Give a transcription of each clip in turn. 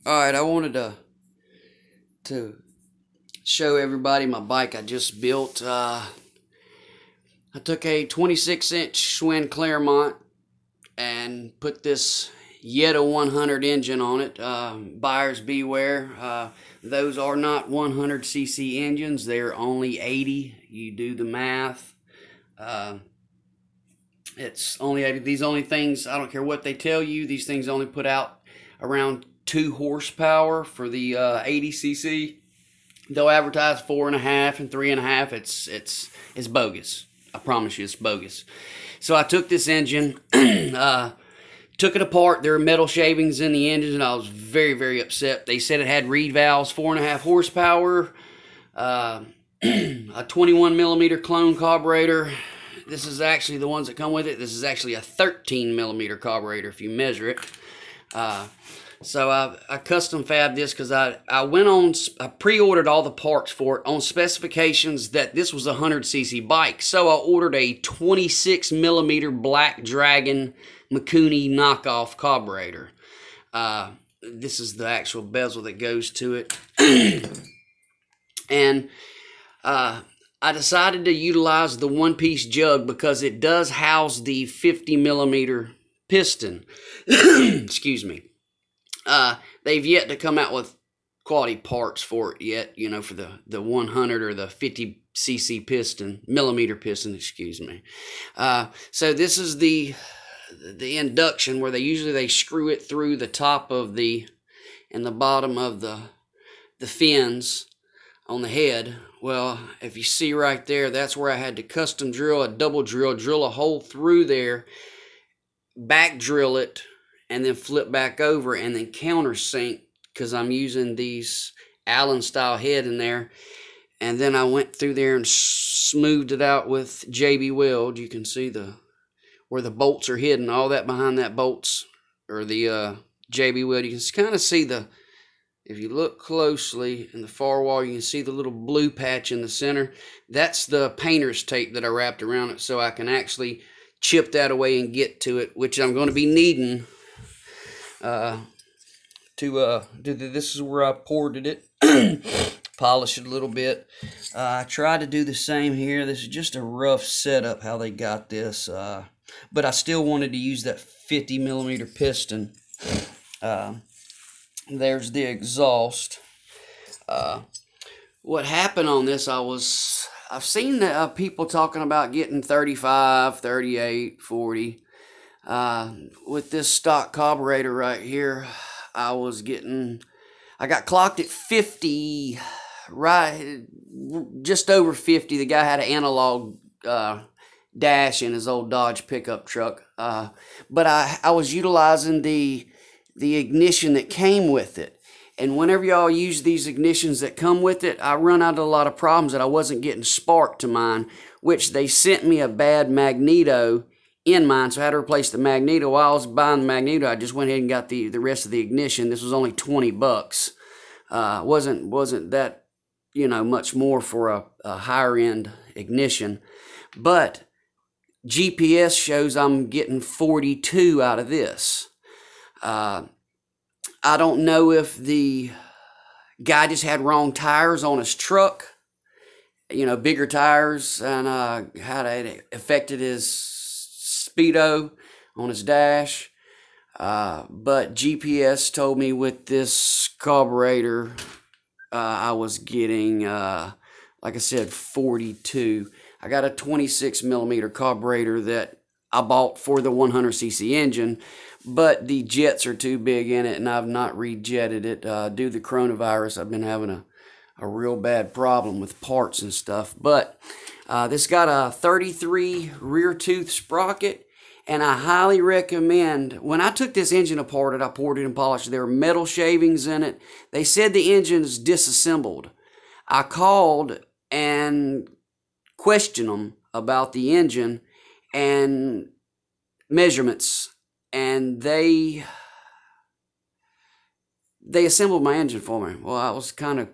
All right, I wanted to show everybody my bike I just built. I took a 26-inch Schwinn Claremont and put this Yeda 100 engine on it. Buyers beware. Those are not 100cc engines. They're only 80. You do the math. Uh, it's only 80. These only things, I don't care what they tell you, these things only put out around 2 horsepower for the 80cc. They'll advertise 4.5 and 3.5. It's bogus. I promise you, it's bogus. So I took this engine, took it apart. There were metal shavings in the engine, and I was very, very upset. They said it had reed valves, 4.5 horsepower, a 21 millimeter clone carburetor. This is actually the ones that come with it. This is actually a 13 millimeter carburetor if you measure it. So I custom fabbed this because I pre-ordered all the parts for it on specifications that this was a 100cc bike. So I ordered a 26 millimeter Black Dragon Mikuni knockoff carburetor. This is the actual bezel that goes to it. And I decided to utilize the one-piece jug because it does house the 50 millimeter piston. Excuse me. They've yet to come out with quality parts for it yet, you know, for the 100 or the 50cc piston, millimeter piston, excuse me. So this is the induction where they screw it through the top of and the bottom of the fins on the head. Well, if you see right there, that's where I had to custom drill a double drill a hole through there, back drill it, and then flip back over and then countersink because I'm using these Allen style head in there. And then I went through there and smoothed it out with JB Weld. You can see where the bolts are hidden, all that behind that bolts or the JB Weld. You can kind of see if you look closely in the far wall, you can see the little blue patch in the center. That's the painter's tape that I wrapped around it so I can actually chip that away and get to it, which I'm going to be needing. This is where I ported it, polish it a little bit. I tried to do the same here. This is just a rough setup how they got this, but I still wanted to use that 50 millimeter piston. There's the exhaust. What happened on this, I've seen people talking about getting 35, 38, 40. With this stock carburetor right here, I got clocked at 50, right, just over 50. The guy had an analog dash in his old Dodge pickup truck, but I was utilizing the ignition that came with it. And whenever y'all use these ignitions that come with it, I run out of a lot of problems that I wasn't getting spark to mine, which they sent me a bad magneto in mine, so I had to replace the magneto. While I was buying the magneto, I just went ahead and got the rest of the ignition. This was only 20 bucks. Wasn't that, you know, much more for a higher end ignition. But GPS shows I'm getting 42 out of this. I don't know if the guy just had wrong tires on his truck, you know, bigger tires, and how it affected his speedo on his dash. But GPS told me with this carburetor, I was getting, like I said, 42. I got a 26 millimeter carburetor that I bought for the 100cc engine, but the jets are too big in it, and I've not rejetted it. Due to the coronavirus, I've been having a real bad problem with parts and stuff. But this got a 33 rear tooth sprocket, and I highly recommend, when I took this engine apart and I poured it and polished it, there were metal shavings in it. They said the engine's disassembled. I called and questioned them about the engine and measurements, and they assembled my engine for me. Well, I was kind of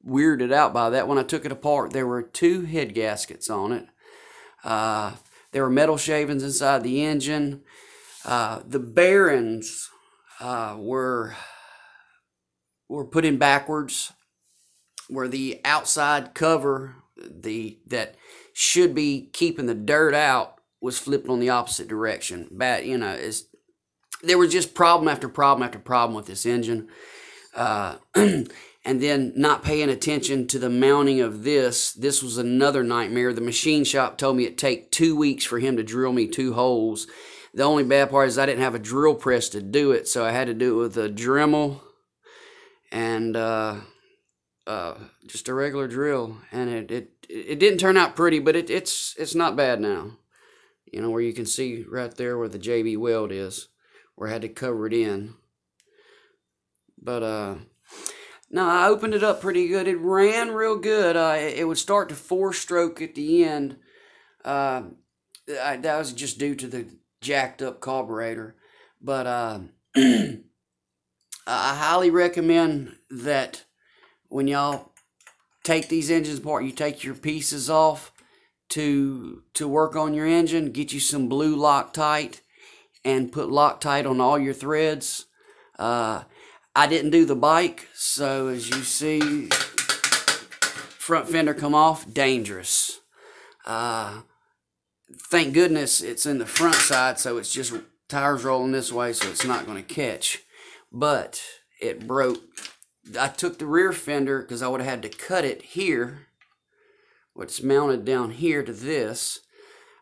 weirded out by that. When I took it apart, there were 2 head gaskets on it. There were metal shavings inside the engine. The bearings were were put in backwards, where the outside cover that should be keeping the dirt out was flipped on the opposite direction. Bad, there was just problem after problem after problem with this engine. And then not paying attention to the mounting of this. This was another nightmare. The machine shop told me it'd take 2 weeks for him to drill me 2 holes. The only bad part is I didn't have a drill press to do it, so I had to do it with a Dremel and just a regular drill. And it didn't turn out pretty, but it's not bad now. Where you can see right there where the JB weld is, where I had to cover it in. But no, I opened it up pretty good. It ran real good. It would start to 4-stroke at the end. That was just due to the jacked up carburetor. But I highly recommend that when y'all take these engines apart, you take your pieces off to work on your engine. Get you some blue Loctite and put Loctite on all your threads. I didn't do the bike, so as you see, front fender come off, dangerous. Thank goodness it's in the front side, so it's just tires rolling this way, so it's not going to catch. But it broke. I took the rear fender because I would have had to cut it here. What's mounted down here to this.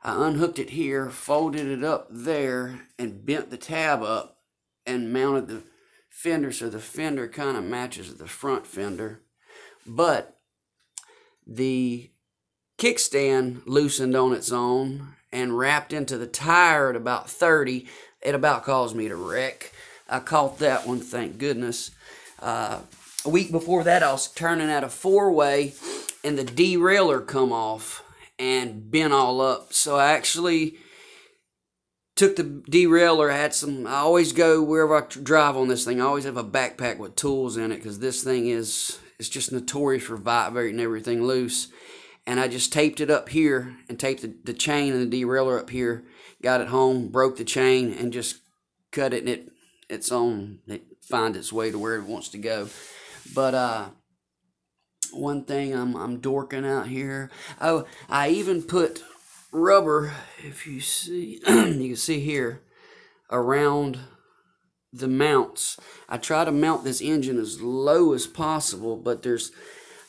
I unhooked it here, folded it up there, and bent the tab up and mounted the fender so the fender kind of matches the front fender. But the kickstand loosened on its own and wrapped into the tire at about 30. It about caused me to wreck. I caught that one, thank goodness. A week before that, I was turning at a 4-way and the derailleur come off and bent all up. So I actually took the derailleur. I always go wherever I drive on this thing. I always have a backpack with tools in it because this thing is just notorious for vibrating everything loose. And I just taped it up here and taped the chain and the derailleur up here. Got it home, broke the chain, and just cut it, and it finds its way to where it wants to go. But one thing I'm dorking out here. Oh, I even put rubber, if you see, you can see here, around the mounts. I try to mount this engine as low as possible, but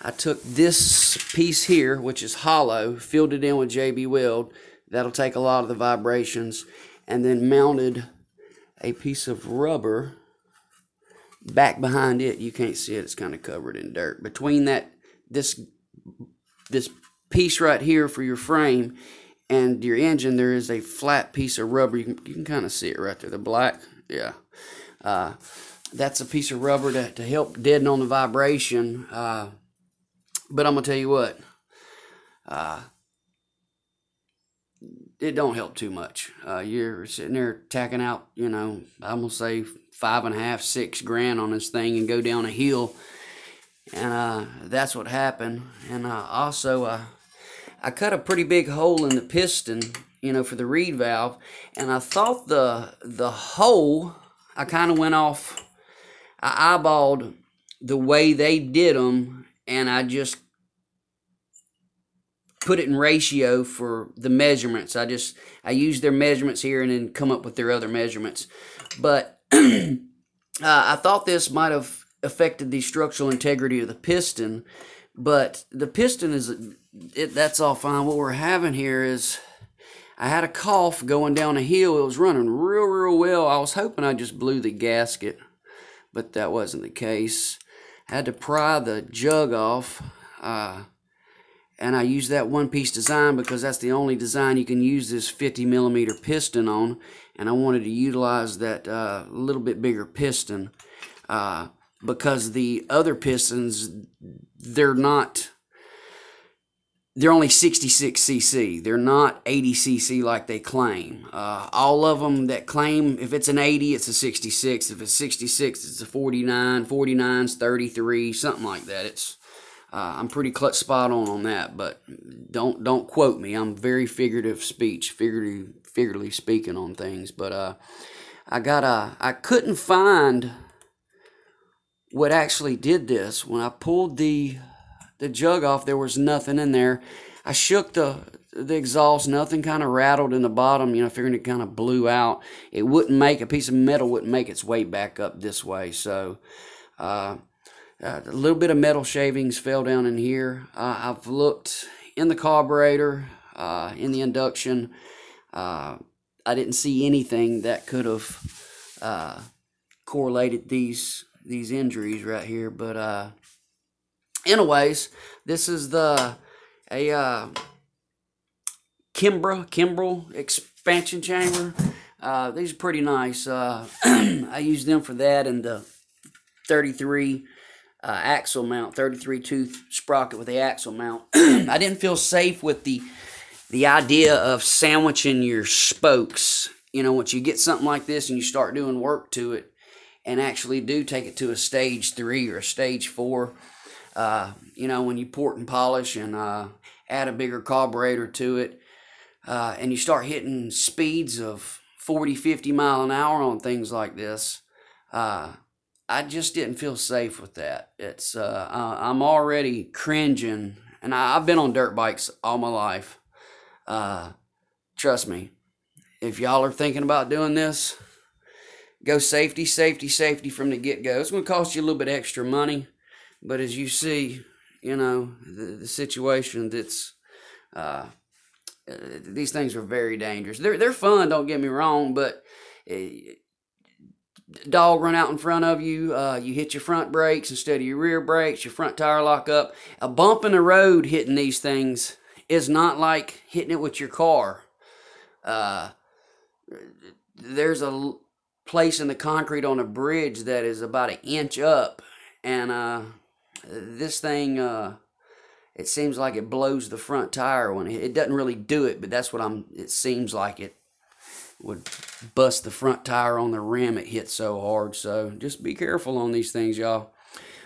I took this piece here, which is hollow, filled it in with JB Weld. That'll take a lot of the vibrations, and then mounted a piece of rubber back behind it. You can't see it, it's kind of covered in dirt. Between this piece right here for your frame and your engine, there is a flat piece of rubber. You can kind of see it right there, the black. Yeah. That's a piece of rubber to help deaden on the vibration. But I'm going to tell you what, it don't help too much. You're sitting there tacking out, I'm going to say $5.5, $6 grand on this thing and go down a hill. And that's what happened. And also, I cut a pretty big hole in the piston, for the reed valve. And I thought the hole, I kind of went off, I eyeballed the way they did them, and I just put it in ratio for the measurements. I used their measurements here and then come up with their other measurements. But I thought this might have affected the structural integrity of the piston, but the piston that's all fine. What we're having here is I had a cough going down a hill. It was running real well. I was hoping I just blew the gasket, but that wasn't the case. I had to pry the jug off, and I used that one-piece design because that's the only design you can use this 50mm piston on, and I wanted to utilize that little bit bigger piston because the other pistons, they're only 66 cc. They're not 80 cc like they claim. All of them that claim, if it's an 80, it's a 66. If it's 66, it's a 49. 49's 33, something like that. I'm pretty spot on that, but don't quote me. I'm very figurative speech, figuratively speaking on things. But I couldn't find what actually did this, when I pulled the jug off, there was nothing in there. I shook the exhaust, nothing kind of rattled in the bottom, figuring it kind of blew out. It wouldn't make, a piece of metal wouldn't make its way back up this way. So a little bit of metal shavings fell down in here. I've looked in the carburetor, in the induction. I didn't see anything that could have correlated these injuries right here. But anyways, this is a Kimbrel expansion chamber. These are pretty nice. I use them for that, and the 33 axle mount, 33 tooth sprocket with the axle mount. I didn't feel safe with the idea of sandwiching your spokes. Once you get something like this and you start doing work to it, and actually do take it to a stage 3 or a stage 4, when you port and polish and add a bigger carburetor to it, and you start hitting speeds of 40, 50 mile an hour on things like this, I just didn't feel safe with that. I'm already cringing, and I've been on dirt bikes all my life. Trust me, if y'all are thinking about doing this, go safety, safety, safety from the get-go. It's going to cost you a little bit extra money, but as you see, the situation that's, these things are very dangerous. They're fun, don't get me wrong, but dog run out in front of you, you hit your front brakes instead of your rear brakes, your front tire lock up. A bump in the road hitting these things is not like hitting it with your car. There's a place in the concrete on a bridge that is about an inch up, and this thing, it seems like it blows the front tire when it doesn't really do it, but that's what it seems like it would bust the front tire on the rim. It hit so hard. So just be careful on these things, y'all.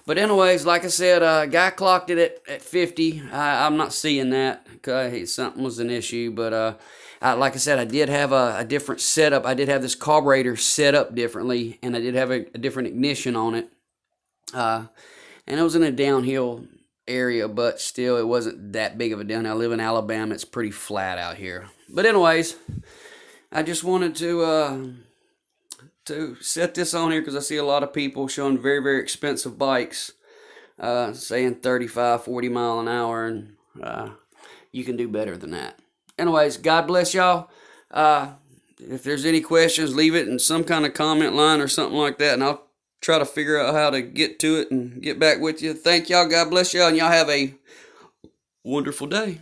But anyways, like I said, guy clocked it at 50. I'm not seeing that. Okay, something was an issue, but like I said, I did have a different setup. I did have this carburetor set up differently, and I did have a different ignition on it. And it was in a downhill area, but still, it wasn't that big of a downhill. I live in Alabama. It's pretty flat out here. But anyways, I just wanted to set this on here because I see a lot of people showing very, very expensive bikes, saying 35, 40 mile an hour, and you can do better than that. Anyways, God bless y'all. If there's any questions, leave it in some kind of comment line or something like that, and I'll try to figure out how to get to it and get back with you. Thank y'all. God bless y'all, and y'all have a wonderful day.